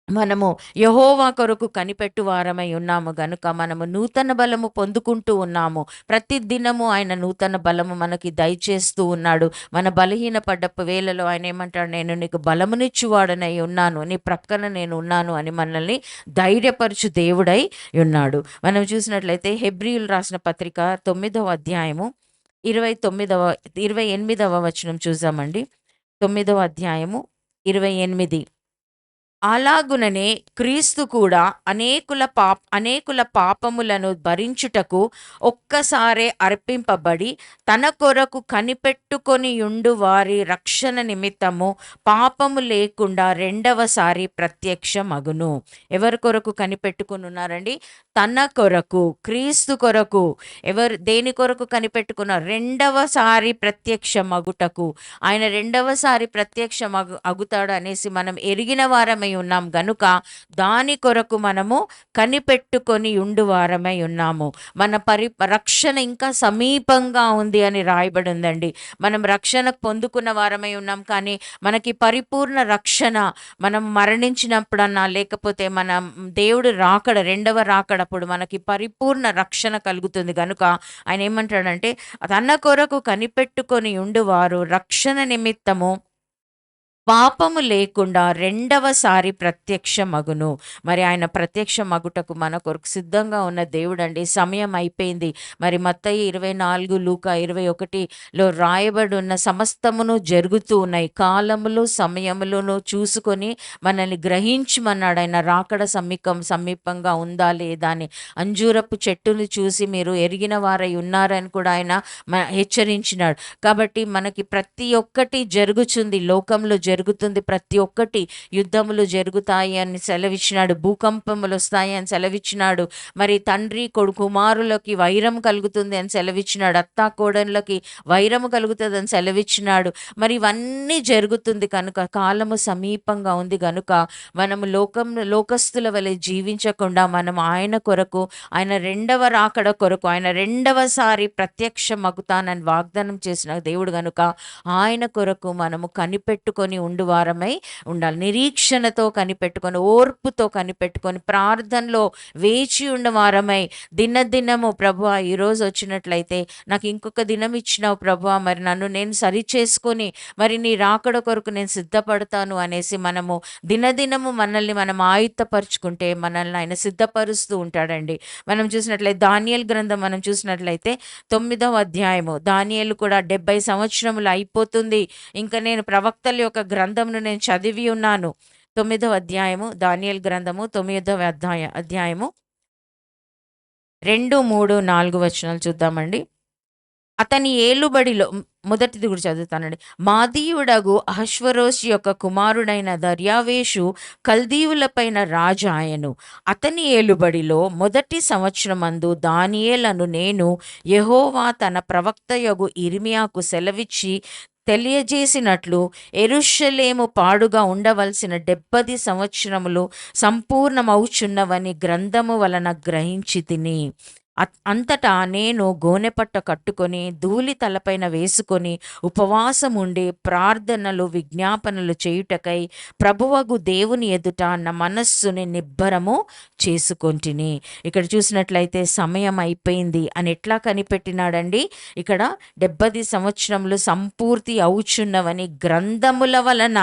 మనము యెహోవా కొరకు కనిపెట్టు వారమై ఉన్నాము గనుక మనము నూతన బలము పొందుకుంటూ ఉన్నాము. ప్రతి దినము ఆయన నూతన బలము మనకి దయచేస్తూ ఉన్నాడు. మన బలహీన పడ్డప్పు వేళలో ఆయన ఏమంటాడు? నేను నీకు బలమునిచ్చువాడనై ఉన్నాను, నీ ప్రక్కన నేను ఉన్నాను అని మనల్ని ధైర్యపరచు దేవుడై ఉన్నాడు. మనం చూసినట్లయితే హెబ్రీయులు రాసిన పత్రిక 9వ అధ్యాయము 28వ వచనం చూసామండి. 9వ అధ్యాయము 28. అలాగుననే క్రీస్తు కూడా అనేకుల పాపములను భరించుటకు ఒక్కసారే అర్పింపబడి తన కొరకు కనిపెట్టుకొని యుండు వారి రక్షణ నిమిత్తము పాపము లేకుండా రెండవసారి ప్రత్యక్షమగును. ఎవరి కొరకు కనిపెట్టుకుని ఉన్నారండి? తన కొరకు, క్రీస్తు కొరకు. దేని కొరకు కనిపెట్టుకున్నారు? రెండవసారి ప్రత్యక్షమగుటకు. ఆయన రెండవసారి అగుతాడు అనేసి మనం ఎరిగిన వారమై ఉన్నాం గనుక దాని కొరకు మనము కనిపెట్టుకొని ఉండు వారమై ఉన్నాము. మన రక్షణ ఇంకా సమీపంగా ఉంది అని రాయబడి ఉందండి. మనం రక్షణ పొందుకున్న వారమై ఉన్నాం, కానీ మనకి పరిపూర్ణ రక్షణ మనం మరణించినప్పుడన్నా లేకపోతే మన దేవుడు రాకడ, రెండవ రాకడప్పుడు మనకి పరిపూర్ణ రక్షణ కలుగుతుంది. కనుక ఆయన ఏమంటాడంటే తన కొరకు కనిపెట్టుకొని ఉండువారు రక్షణ నిమిత్తము పాపము లేకుండా రెండవసారి ప్రత్యక్షమగును. మరి ఆయన ప్రత్యక్షమగుటకు మన కొరకు సిద్ధంగా ఉన్న దేవుడండి. సమయం అయిపోయింది. మరి మత్తయి 24, లూకా 21లో రాయబడి ఉన్న సమస్తమును జరుగుతూ ఉన్నాయి. కాలములు సమయములను చూసుకొని మనల్ని గ్రహించమన్నాడు. ఆయన రాకడ సమీపంగా ఉందా లేదా అని. అంజూరపు చెట్టును చూసి మీరు ఎరిగిన వారై ఉన్నారని కూడా ఆయన హెచ్చరించినాడు. కాబట్టి మనకి ప్రతి ఒక్కటి జరుగుతుంది, లోకంలో జరుగుతుంది. ప్రతి ఒక్కటి యుద్ధములు జరుగుతాయి అని సెలవిచ్చినాడు. భూకంపములు వస్తాయి అని సెలవిచ్చినాడు. మరి తండ్రి కుమారులకి వైరం కలుగుతుంది అని సెలవిచ్చినాడు. అత్తా కోడళ్ళకి వైరము కలుగుతుంది అని సెలవిచ్చినాడు. మరి ఇవన్నీ జరుగుతుంది కనుక కాలము సమీపంగా ఉంది కనుక మనము లోకస్తుల వలె జీవించకుండా మనం ఆయన కొరకు, ఆయన రెండవ రాకడ కొరకు, ఆయన రెండవసారి ప్రత్యక్షమగుతానని వాగ్దానం చేసిన దేవుడు కనుక ఆయన కొరకు మనము కనిపెట్టుకొని ఉండువారమై ఉండాలి. నిరీక్షణతో కనిపెట్టుకొని, ఓర్పుతో కనిపెట్టుకొని, ప్రార్థనలో వేచి ఉన్నవారమై దినదినము ప్రభువా ఈరోజు వచ్చినట్లయితే నాకు ఇంకొక దినం ఇచ్చినావు ప్రభువా, మరి నన్ను నేను సరిచేసుకొని మరి నీ రాకడ కొరకు నేను సిద్ధపడతాను అనేసి మనము దినదినము మనల్ని మనం ఆయుత్తపరుచుకుంటే మనల్ని ఆయన సిద్ధపరుస్తూ ఉంటాడండి. మనం చూసినట్లయితే దానియేలు గ్రంథం మనం చూసినట్లయితే 9వ అధ్యాయము. దానియేలు కూడా 70 సంవత్సరములు అయిపోతుంది, ఇంకా నేను ప్రవక్తల యొక్క గ్రంథమును నేను చదివి ఉన్నాను. 9వ అధ్యాయము, దానియేలు గ్రంథము 9వ అధ్యాయము 2, 3, 4 వచనాలు చూద్దామండి. అతని ఏలుబడిలో మొదటిది కూడా చదువుతానండి. మాదీయుడగు అహష్వరోషు యొక్క కుమారుడైన దర్యావేషు కల్దీవులపైన రాజు ఆయను. అతని ఏలుబడిలో మొదటి సంవత్సరమందు దానియేలను నేను యెహోవా తన ప్రవక్తయగు ఇర్మియాకు సెలవిచ్చి తెలియజేసినట్లు యెరూషలేము పాడుగా ఉండవలసిన 70 సంవత్సరములు సంపూర్ణమవుచున్నవని గ్రంథము వలన గ్రహించి తిని. అంతటా నేను గోనెపట్ట కట్టుకొని ధూళి తలపైన వేసుకొని ఉపవాసం ఉండి ప్రార్థనలు విజ్ఞాపనలు చేయుటకై ప్రభువగు దేవుని ఎదుట నా మనస్సుని నిబ్బరము చేసుకొంటిని. ఇక్కడ చూసినట్లయితే సమయం అయిపోయింది అని ఎట్లా కనిపెట్టినాడండి? ఇక్కడ 70 సంవత్సరములు సంపూర్తి అవుచున్నవని గ్రంథముల వలన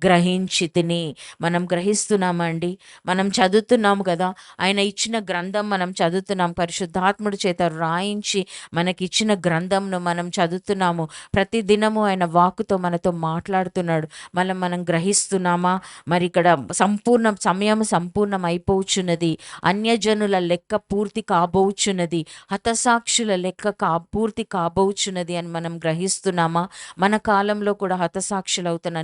గ్రహించి తిని. మనం గ్రహిస్తున్నామండి, మనం చదువుతున్నాము కదా, ఆయన ఇచ్చిన గ్రంథం మనం చదువుతున్నాం. పరిశుద్ధాత్ముడి చేత రాయించి మనకిచ్చిన గ్రంథంను మనం చదువుతున్నాము. ప్రతి దినము ఆయన వాక్కుతో మనతో మాట్లాడుతున్నాడు. మనం గ్రహిస్తున్నామా? మరి ఇక్కడ సమయం సంపూర్ణం అయిపోవచ్చున్నది. అన్యజనుల లెక్క పూర్తి కాబోచున్నది. హతసాక్షుల లెక్క పూర్తి కాబోచున్నది అని మనం గ్రహిస్తున్నామా? మన కాలంలో కూడా హతసాక్షులు అవుతున్న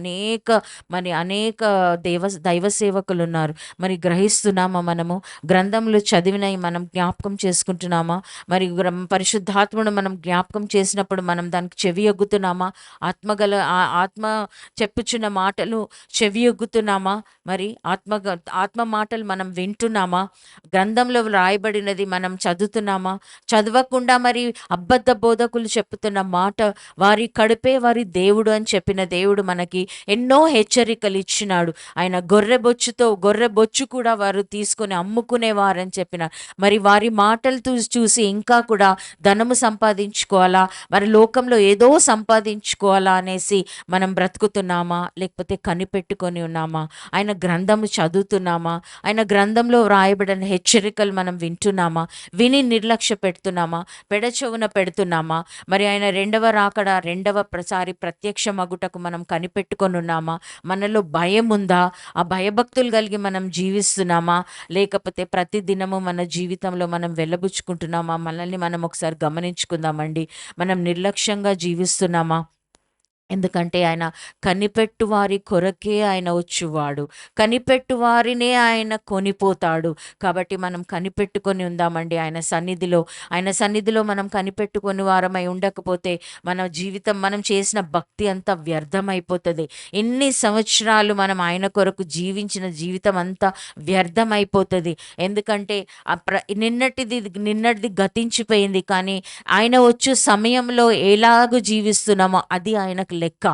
అనేక దైవ సేవకులు ఉన్నారు. మరి గ్రహిస్తున్నామా? మనము గ్రంథంలో చదివినవి మనం జ్ఞాపకం చేసుకుంటున్నామా? మరి పరిశుద్ధాత్మను మనం జ్ఞాపకం చేసినప్పుడు మనం దానికి చెవి ఎగ్గుతున్నామా? ఆత్మ చెప్పుచున్న మాటలు చెవి ఎగ్గుతున్నామా? మరి ఆత్మ మాటలు మనం వింటున్నామా? గ్రంథంలో రాయబడినది మనం చదువుతున్నామా? చదవకుండా మరి అబద్ధ బోధకులు చెప్పుతున్న మాట, వారి కడుపే వారి దేవుడు అని చెప్పిన దేవుడు మనకి ఎన్నో హెచ్చరికలు ఇచ్చినాడు. ఆయన గొర్రె బొచ్చు కూడా వారు తీసుకొని అమ్ముకునేవారని చెప్పిన. మరి వారి మాటలు చూసి ఇంకా కూడా ధనము సంపాదించుకోవాలా, మరి లోకంలో ఏదో సంపాదించుకోవాలా అనేసి మనం బ్రతుకుతున్నామా? లేకపోతే కనిపెట్టుకొని ఉన్నామా? ఆయన గ్రంథము చదువుతున్నామా? ఆయన గ్రంథంలో వ్రాయబడిన హెచ్చరికలు మనం వింటున్నామా? విని నిర్లక్ష్య పెడుతున్నామా? పెడచెవున పెడుతున్నామా? మరి ఆయన రెండవ రాకడ, రెండవ ప్రసారి ప్రత్యక్షమగుటకు మనం కనిపెట్టుకొని ఉన్నామా? మనలో భయం ఉందా? ఆ భయభక్తులు కలిగి మనం జీవిస్తున్నామా? లేకపోతే ప్రతిదినము మన జీవితంలో మనం వెళ్ళబుచ్చుకుంటున్నామా? మనల్ని మనం ఒకసారి గమనించుకుందామండి. మనం నిర్లక్ష్యంగా జీవిస్తున్నామా? ఎందుకంటే ఆయన కనిపెట్టు వారి కొరకే ఆయన వచ్చువాడు. కనిపెట్టు వారినే ఆయన కొనిపోతాడు. కాబట్టి మనం కనిపెట్టుకొని ఉందామండి ఆయన సన్నిధిలో మనం కనిపెట్టుకొని వారమై ఉండకపోతే మన జీవితం, మనం చేసిన భక్తి అంతా వ్యర్థమైపోతది. ఎన్ని సంవత్సరాలు మనం ఆయన కొరకు జీవించిన జీవితం అంతా వ్యర్థమైపోతది. ఎందుకంటే నిన్నటిది గతించిపోయింది. కానీ ఆయన వచ్చు సమయంలో ఎలాగ జీవిస్తున్నామో అది ఆయనకు లెక్క.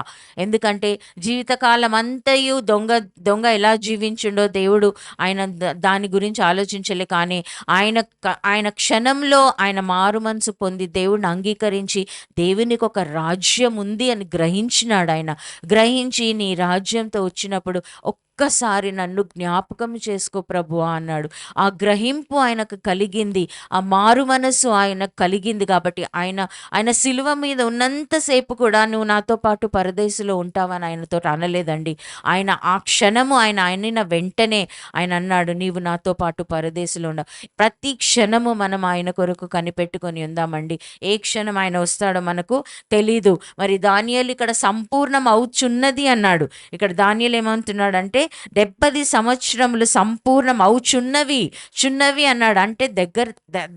ఎందుకంటే జీవితకాలం అంతయు దొంగ ఎలా జీవించిండో దేవుడు ఆయన దాని గురించి ఆలోచించలే. కానీ ఆయన క్షణంలో ఆయన మారు మనసు పొంది దేవుడిని అంగీకరించి దేవునికి ఒక రాజ్యం ఉంది అని గ్రహించినాడు ఆయన. గ్రహించి నీ రాజ్యంతో వచ్చినప్పుడు ఒక్కసారి నన్ను జ్ఞాపకం చేసుకో ప్రభువా అన్నాడు. ఆ గ్రహింపు ఆయనకు కలిగింది. ఆ మారు మనస్సు ఆయనకు కలిగింది కాబట్టి ఆయన సిలువ మీద ఉన్నంతసేపు కూడా నువ్వు నాతో పాటు పరదేశంలో ఉంటావని ఆయనతో అనలేదండి. ఆయన ఆ క్షణము ఆయన అనిన వెంటనే ఆయన అన్నాడు, నీవు నాతో పాటు పరదేశంలో ఉండవు. ప్రతి క్షణము మనం ఆయన కొరకు కనిపెట్టుకొని ఉందామండి. ఏ క్షణం ఆయన వస్తాడో మనకు తెలీదు. మరి దానియేలు ఇక్కడ సంపూర్ణం అవుచున్నది అన్నాడు. ఇక్కడ దానియేలు ఏమంటున్నాడంటే 70 సంవత్సరములు సంపూర్ణం చున్నవి అన్నాడు. అంటే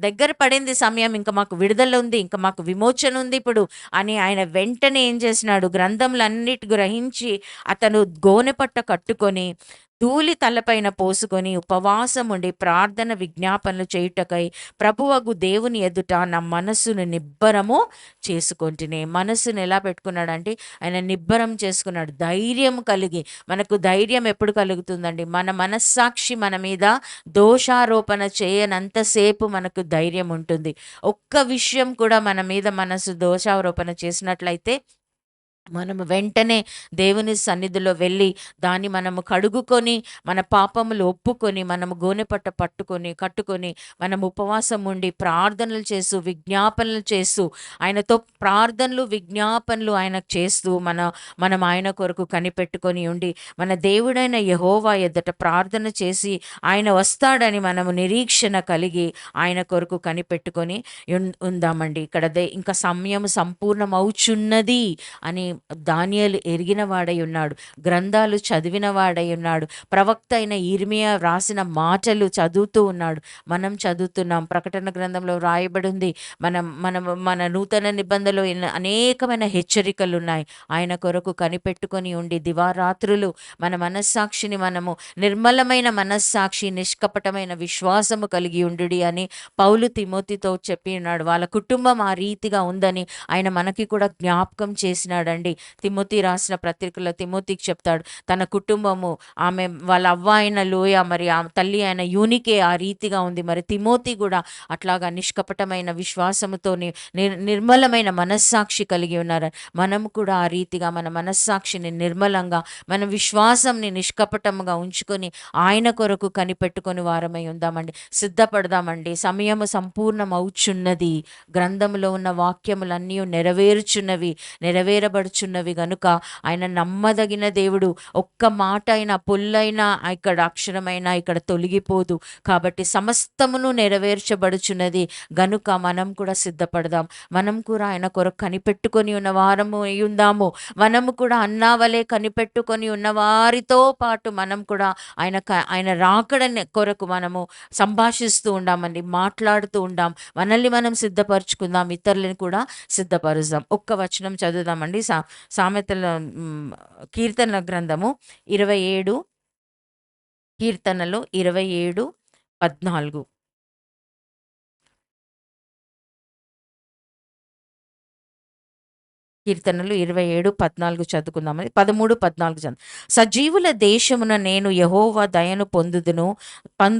దగ్గర పడింది సమయం, ఇంకా మాకు విడుదల ఉంది, ఇంకా మాకు విమోచన ఉంది ఇప్పుడు అని ఆయన వెంటనే ఏం చేసినాడు, గ్రంథములన్నిటి గ్రహించి అతను గోనెపట్ట కట్టుకొని ధూళి తలపైన పోసుకొని ఉపవాసం ఉండి ప్రార్థన విజ్ఞాపనలు చేయుటకై ప్రభువగు దేవుని ఎదుట నా మనస్సును నిబ్బరము చేసుకొంటినే. మనస్సును ఎలా పెట్టుకున్నాడంటే ఆయన నిబ్బరం చేసుకున్నాడు. ధైర్యం కలిగి, మనకు ధైర్యం ఎప్పుడు కలుగుతుందండి? మన మనస్సాక్షి మన మీద దోషారోపణ చేయనంతసేపు మనకు ధైర్యం ఉంటుంది. ఒక్క విషయం కూడా మన మీద మనసు దోషారోపణ చేసినట్లయితే మనము వెంటనే దేవుని సన్నిధిలో వెళ్ళి దాన్ని మనము కడుగుకొని, మన పాపములు ఒప్పుకొని, మనము గోనెపట్ట కట్టుకొని మనం ఉపవాసం ఉండి ప్రార్థనలు చేస్తూ విజ్ఞాపనలు చేస్తూ ఆయనతో ప్రార్థనలు విజ్ఞాపనలు ఆయనకు చేస్తూ మనం ఆయన కొరకు కనిపెట్టుకొని ఉండి మన దేవుడైన యెహోవా ఎదుట ప్రార్థన చేసి ఆయన వస్తాడని మనము నిరీక్షణ కలిగి ఆయన కొరకు కనిపెట్టుకొని ఉందామండి. ఇక్కడ ఇంకా సమయం సంపూర్ణమవుచున్నది అని దానియేలు ఎరిగిన వాడై ఉన్నాడు. గ్రంథాలు చదివిన వాడై ఉన్నాడు. ప్రవక్త అయిన ఇర్మియా రాసిన మాటలు చదువుతూ ఉన్నాడు. మనం చదువుతున్నాం. ప్రకటన గ్రంథంలో రాయబడింది. మన నూతన నిబంధనలో అనేకమైన హెచ్చరికలు ఉన్నాయి. ఆయన కొరకు కనిపెట్టుకొని ఉండి దివారాత్రులు మన మనస్సాక్షిని మనము నిర్మలమైన మనస్సాక్షి, నిష్కపటమైన విశ్వాసము కలిగి ఉండుడి అని పౌలు తిమోతితో చెప్పి ఉన్నాడు. వాళ్ళ కుటుంబం ఆ రీతిగా ఉందని ఆయన మనకి కూడా జ్ఞాపకం చేసినాడండి. తిమోతి రాసిన పత్రికలో తిమోతికి చెప్తాడు, తన కుటుంబము, వాళ్ళ అవ్వ అయిన లోయ, మరి ఆ తల్లి అయిన యూనికే ఆ రీతిగా ఉంది. మరి తిమోతి కూడా అట్లాగా నిష్కపటమైన విశ్వాసముతో నిర్మలమైన మనస్సాక్షి కలిగి ఉన్నారు. మనము కూడా ఆ రీతిగా మన మనస్సాక్షిని నిర్మలంగా, మన విశ్వాసంని నిష్కపటముగా ఉంచుకొని ఆయన కొరకు కనిపెట్టుకొని వారమై ఉందామండి. సిద్ధపడదామండి. సమయము సంపూర్ణం అవుచున్నది. గ్రంథములో ఉన్న వాక్యములన్నీ నెరవేరబడుచున్నవి గనుక ఆయన నమ్మదగిన దేవుడు. ఒక్క మాట అయినా పొల్లైనా ఇక్కడ అక్షరమైనా ఇక్కడ తొలగిపోదు. కాబట్టి సమస్తమును నెరవేర్చబడుచున్నది గనుక మనం కూడా సిద్ధపడదాం. మనం కూడా ఆయన కొరకు కనిపెట్టుకొని ఉన్న వారము ఉందాము. మనము కూడా అన్నావలే కనిపెట్టుకొని ఉన్న వారితో పాటు మనం కూడా ఆయన రాకడని కొరకు మనము సంభాషిస్తూ ఉండామండి, మాట్లాడుతూ ఉండాం. మనల్ని మనం సిద్ధపరచుకుందాం, ఇతరులను కూడా సిద్ధపరుద్దాం. ఒక్క వచనం చదువుదామండి. సామెతల కీర్తన గ్రంథము 27, కీర్తనలు 27:14. కీర్తనలు 27:14 చదువుకుందామని. 13, 14 చదువు. సజీవుల దేశమున నేను యెహోవా దయను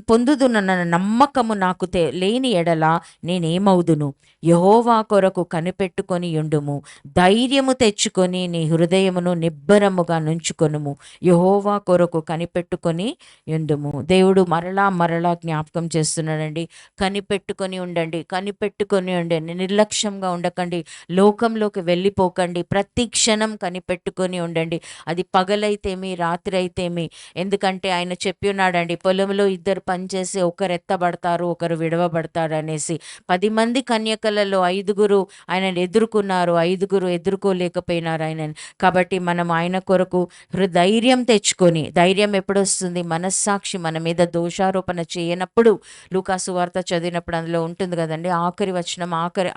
పొందుదునన్న నమ్మకము నాకు లేని ఎడల నేనేమవుదును? యెహోవా కొరకు కనిపెట్టుకొని యుండుము. ధైర్యము తెచ్చుకొని నీ హృదయమును నిబ్బరముగా నుంచుకొనుము. యెహోవా కొరకు కనిపెట్టుకొని యుండుము. దేవుడు మరలా జ్ఞాపకం చేస్తున్నాడండి. కనిపెట్టుకొని ఉండండి. నిర్లక్ష్యంగా ఉండకండి. లోకంలోకి వెళ్ళిపోకండి. మర్చిపోకండి. ప్రతి క్షణం కనిపెట్టుకొని ఉండండి. అది పగలైతేమి, రాత్రి అయితేమి. ఎందుకంటే ఆయన చెప్పి ఉన్నాడండి, పొలంలో ఇద్దరు పనిచేసి ఒకరు ఎత్తబడతారు, ఒకరు విడవబడతారు అనేసి. 10 మంది కన్యకలలో 5గురు ఆయనను ఎదుర్కొన్నారు, 5గురు ఎదుర్కోలేకపోయినారు ఆయనని. కాబట్టి మనం ఆయన కొరకు ధైర్యం తెచ్చుకొని, ధైర్యం ఎప్పుడొస్తుంది? మనస్సాక్షి మన మీద దోషారోపణ చేయనప్పుడు. లూకాసు వార్త చదివినప్పుడు అందులో ఉంటుంది కదండి, ఆఖరి వచనం,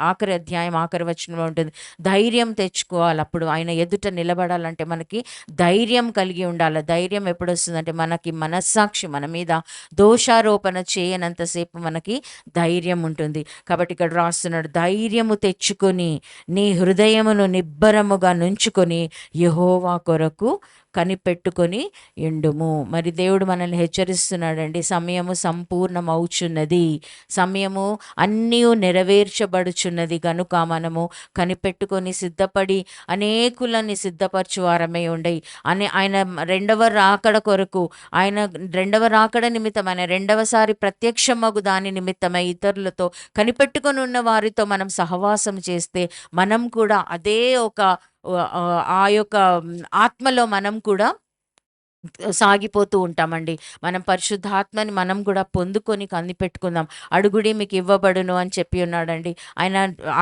ఆఖరి అధ్యాయం ఆఖరి వచనంలో ఉంటుంది. ధైర్యం తెచ్చుకోవాలి. అప్పుడు ఆయన ఎదుట నిలబడాలంటే మనకి ధైర్యం కలిగి ఉండాలి. ధైర్యం ఎప్పుడొస్తుందంటే మనకి మనస్సాక్షి మన మీద దోషారోపణ చేయనంతసేపు మనకి ధైర్యం ఉంటుంది. కాబట్టి ఇక్కడ రాస్తున్నాడు, ధైర్యము తెచ్చుకొని నీ హృదయమును నిబ్బరముగా నుంచుకొని యెహోవా కొరకు కనిపెట్టుకొని ఎండుము. మరి దేవుడు మనల్ని హెచ్చరిస్తున్నాడండి, సమయము సంపూర్ణమవుచున్నది, సమయము అన్నీ నెరవేర్చబడుచున్నది కనుక మనము కనిపెట్టుకొని సిద్ధపడి అనేకులని సిద్ధపరచువారమై ఉండయి అని ఆయన రెండవ రాకడ కొరకు, ఆయన రెండవ రాకడ నిమిత్తం, ఆయన రెండవసారి ప్రత్యక్షమగు దాని నిమిత్తమై ఇతరులతో కనిపెట్టుకొని ఉన్న వారితో మనం సహవాసం చేస్తే మనం కూడా అదే ఒక ఆ యొక్క ఆత్మలో మనం కూడా సాగిపోతూ ఉంటామండి. మనం పరిశుద్ధాత్మని మనం కూడా పొందుకొని కనిపెట్టుకుందాం. అడుగుడి మీకు ఇవ్వబడును అని చెప్పి ఉన్నాడండి.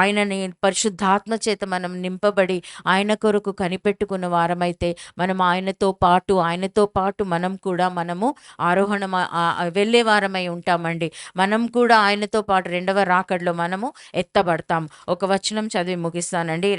ఆయనని పరిశుద్ధాత్మ చేత మనం నింపబడి ఆయన కొరకు కనిపెట్టుకున్న వారమైతే మనం ఆయనతో పాటు మనము ఆరోహణ వెళ్ళే వారమై ఉంటామండి. మనం కూడా ఆయనతో పాటు రెండవ రాకడలో మనము ఎత్తబడతాం. ఒక వచనం చదివి ముగిస్తానండి.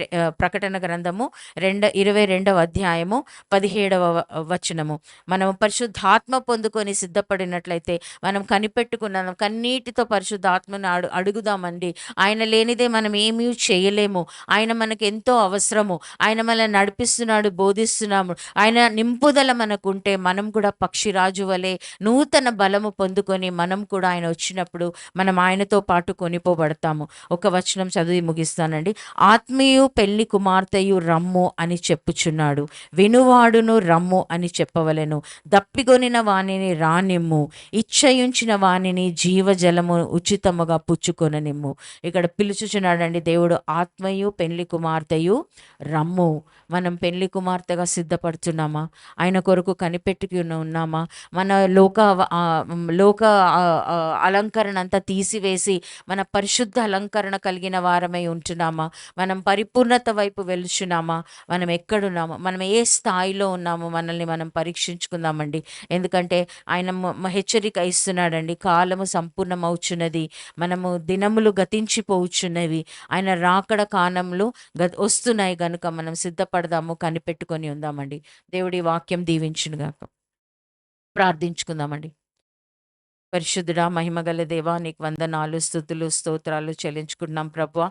ప్రకటన గ్రంథము 22వ అధ్యాయము 17వ వచనము. మనము పరిశుద్ధాత్మ పొందుకొని సిద్ధపడినట్లయితే మనం కనిపెట్టుకున్నాం, కన్నీటితో పరిశుద్ధాత్మను అడుగుదామండి. ఆయన లేనిదే మనం ఏమీ చేయలేము. ఆయన మనకు ఎంతో అవసరము. ఆయన మనల్ని నడిపిస్తున్నాడు, బోధిస్తున్నాము. ఆయన నింపుదల మనకుంటే మనం కూడా పక్షిరాజు వలె నూతన బలము పొందుకొని మనం కూడా ఆయన వచ్చినప్పుడు మనం ఆయనతో పాటు కొనిపోబడతాము. ఒక వచనం చదివి ముగిస్తానండి. ఆత్మీయు పెళ్లి కుమార్తెయు రమ్ము అని చెప్పుచున్నాడు, వినువాడును రమ్ము అని చెప్పవలెను. దప్పిగొనిన వానిని రానిమ్ము, ఇచ్చయుంచిన వానిని జీవజలము ఉచితముగా పుచ్చుకొననిమ్ము. ఇక్కడ పిలుచుచున్నాడండి దేవుడు, ఆత్మయు పెళ్లి కుమార్తెయు రమ్ము. మనం పెళ్లి కుమార్తెగా సిద్ధపడుతున్నామా? ఆయన కొరకు కనిపెట్టుకుని ఉన్నామా? మన లోక అలంకరణ అంతా తీసివేసి మన పరిశుద్ధ అలంకరణ కలిగిన వారమై ఉంటున్నామా? మనం పరిపూర్ణత వైపు వెళ్తున్నామా? మనం ఎక్కడున్నామో, మనం ఏ స్థాయిలో ఉన్నామో మనల్ని మనం పరీక్షించుకుందామండి. ఎందుకంటే ఆయన హెచ్చరిక ఇస్తున్నాడండి, కాలము సంపూర్ణమవుచున్నది, మనము దినములు గతించిపోవచ్చున్నవి, ఆయన రాకడ కాలంలో వస్తున్నాయి గనుక మనం సిద్ధపడదాము, కనిపెట్టుకొని ఉందామండి. దేవుడి వాక్యం దీవించునుగాక. ప్రార్థించుకుందామండి. పరిశుద్ధుడా, మహిమగల దేవా, నీకు వందనాలు, స్తుతులు, స్తోత్రాలు చెల్లించుకుంటున్నాం ప్రభువా.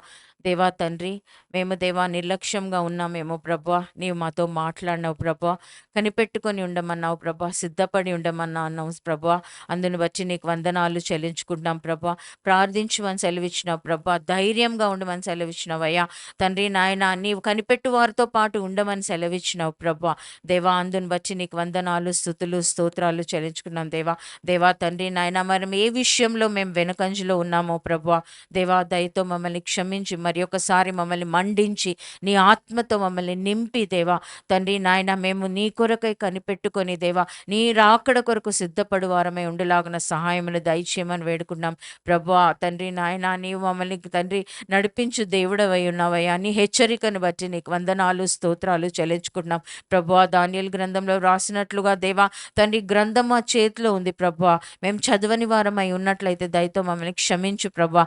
దేవా తండ్రి, మేము దేవా నిర్లక్ష్యంగా ఉన్నామేమో ప్రభువా, నీవు మాతో మాట్లాడినావు ప్రభువా, కనిపెట్టుకొని ఉండమన్నావు ప్రభువా, సిద్ధపడి ఉండమన్నా అన్నావు ప్రభువా. అందుని బట్టి నీకు వందనాలు చెల్లించుకుంటున్నాం ప్రభువా. ప్రార్థించమని సెలవిచ్చినావు ప్రభువా, ధైర్యంగా ఉండమని సెలవిచ్చినావయ్యా తండ్రి నాయన. నీవు కనిపెట్టు వారితో పాటు ఉండమని సెలవిచ్చినావు ప్రభువా. దేవా అందుని బట్టి నీకు వందనాలు, స్తుతులు, స్తోత్రాలు చెల్లించుకున్నాం దేవా. దేవా తండ్రి నాయన, మనం ఏ విషయంలో మేము వెనుకంజలో ఉన్నామో ప్రభువా, దేవా దయతో మమ్మల్ని క్షమించి మరి ఒకసారి మమ్మల్ని మండించి నీ ఆత్మతో మమ్మల్ని నింపి దేవా తండ్రి నాయన, మేము నీ కొరకై కనిపెట్టుకొని దేవా నీ రాకడ కొరకు సిద్ధపడు వారమై ఉండులాగున సహాయమును దయచేయమని వేడుకున్నాం ప్రభువా. తండ్రి నాయన, నీవు మమ్మల్ని తండ్రి నడిపించు దేవుడవై ఉన్నావయ్యా. నీ హెచ్చరికను బట్టి నీకు వందనాలు, స్తోత్రాలు చెల్లించుకుంటున్నాం ప్రభువా. దానియేలు గ్రంథంలో రాసినట్లుగా దేవా తండ్రి, గ్రంథం మా చేతిలో ఉంది ప్రభువా. మేము చదవని వారమై ఉన్నట్లయితే దయతో మమ్మల్ని క్షమించు ప్రభువా.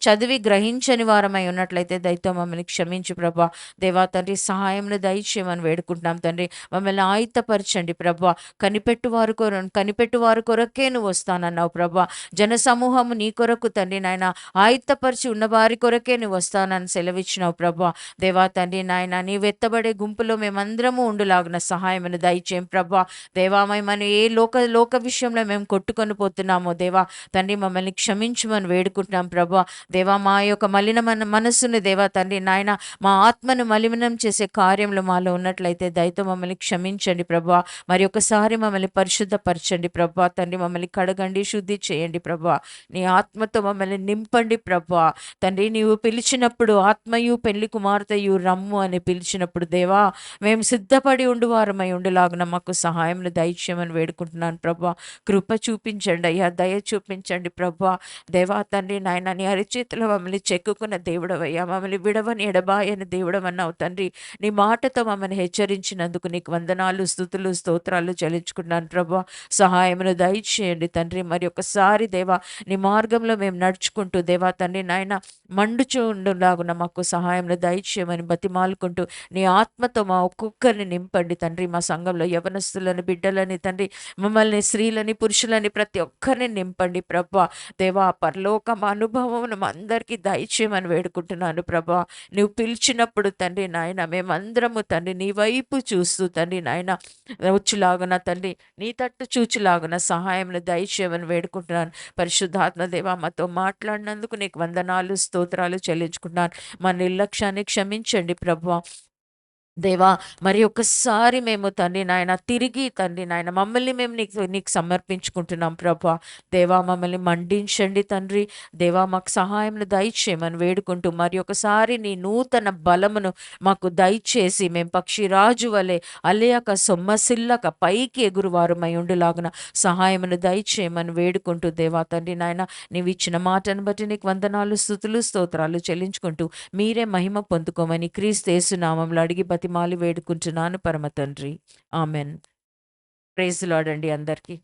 చదివి గ్రహించని వారమై ఉన్నట్లయితే దయతో మమ్మల్ని క్షమించు ప్రభువా. దేవా తండ్రి, సహాయంను దయచేయమని వేడుకుంటున్నాం తండ్రి. మమ్మల్ని ఆయుత్తపరచండి ప్రభువా. కనిపెట్టు వారి కొరకే నువ్వు వస్తానన్నావు ప్రభువా. జన సమూహము నీ కొరకు తండ్రి నాయన ఆయుత్తపరిచి ఉన్న వారి కొరకే నువ్వు వస్తానని సెలవిచ్చినావు ప్రభువా. దేవా తండ్రి నాయన, నీవు ఎత్తబడే గుంపులో మేమందరము ఉండులాగున సహాయమును దయచేయం ప్రభువా. దేవా మనం ఏ లోక విషయంలో మేము కొట్టుకొని పోతున్నామో దేవా తండ్రి, మమ్మల్ని క్షమించమని వేడుకుంటున్నాం ప్రభువా. దేవా మా యొక్క మలినమైన మనస్సును దేవా తండ్రి నాయన మా ఆత్మను మలినం చేసే కార్యములు మాలో ఉన్నట్లయితే దయతో మమ్మల్ని క్షమించండి ప్రభువా. మరి ఒకసారి మమ్మల్ని పరిశుద్ధపరచండి ప్రభువా తండ్రి. మమ్మల్ని కడగండి, శుద్ధి చేయండి ప్రభువా. నీ ఆత్మతో మమ్మల్ని నింపండి ప్రభువా తండ్రి. నీవు పిలిచినప్పుడు ఆత్మయు పెళ్లి కుమార్తెయు రమ్ము అని పిలిచినప్పుడు దేవా మేము సిద్ధపడి ఉండువారమై ఉండులాగున మాకు సహాయమును దయచేయమని వేడుకుంటున్నాను ప్రభువా. కృప చూపించండి అయ్యా, దయ చూపించండి ప్రభువా. దేవా తండ్రి నాయన నీ అరిచేతిలో మమ్మల్ని చెక్కుకున్న దేవుడవయ్యా, మమ్మల్ని విడవని ఎడబాయని దేవుడవన్నావు తండ్రి. నీ మాటతో మమ్మల్ని హెచ్చరించినందుకు నీకు వందనాలు, స్తుతులు, స్తోత్రాలు చెల్లించుకున్నాను ప్రభువా. సహాయమును దయచేయండి తండ్రి. మరి ఒకసారి దేవా నీ మార్గంలో మేము నడుచుకుంటూ దేవా తండ్రి నాయన మండుచూ ఉండులాగున మాకు సహాయమును దయచేయమని బతిమాలుకుంటూ నీ ఆత్మతో మా ఒక్కొక్కరిని నింపండి తండ్రి. మా సంఘంలో యవనస్తులని, బిడ్డలని తండ్రి, మమ్మల్ని స్త్రీలని, పురుషులని ప్రతి ఒక్కరిని నింపండి ప్రభా. దేవా పరలోక అనుభవమును మా అందరికీ దయచేయమని వేడుకుంటున్నాను ప్రభా. నువ్వు పిలిచినప్పుడు తండ్రి నాయన మేమందరము తండ్రి నీ వైపు చూస్తూ తండ్రి నాయన వచ్చులాగున తండ్రి నీ తట్టు చూచులాగున సహాయమును దయచేయమని వేడుకుంటున్నాను. పరిశుద్ధాత్మ దేవా మాతో మాట్లాడినందుకు నీకు వందనాలు, స్తోత్రాలు చెల్లించుకుంటున్నాను. మా నిర్లక్ష్యాన్ని క్షమించండి ప్రభువా. దేవా మరి ఒక్కసారి మేము తండ్రి నాయన తిరిగి తండ్రి నాయన మమ్మల్ని మేము నీకు సమర్పించుకుంటున్నాం ప్రభా. దేవా మమ్మల్ని మండించండి తండ్రి. దేవా మాకు సహాయం దయచేయమని వేడుకుంటూ మరి ఒకసారి నీ నూతన బలమును మాకు దయచేసి మేము పక్షిరాజు వలె అలేయక సొమ్మసిల్లక పైకి ఎగురువారుమై ఉండులాగున సహాయమును దయచేయమని వేడుకుంటూ దేవా తండ్రి నాయన నీవు ఇచ్చిన మాటను బట్టి నీకు వందనాలు, స్తుతులు, స్తోత్రాలు చెల్లించుకుంటూ మీరే మహిమ పొందుకోమని క్రీస్తు యేసు నామములో అడిగి బతిమాలి వేడుకుంటున్నాను పరమ తండ్రి. ఆమెన్. ప్రైజ్ లార్డ్ అండి అందరికీ.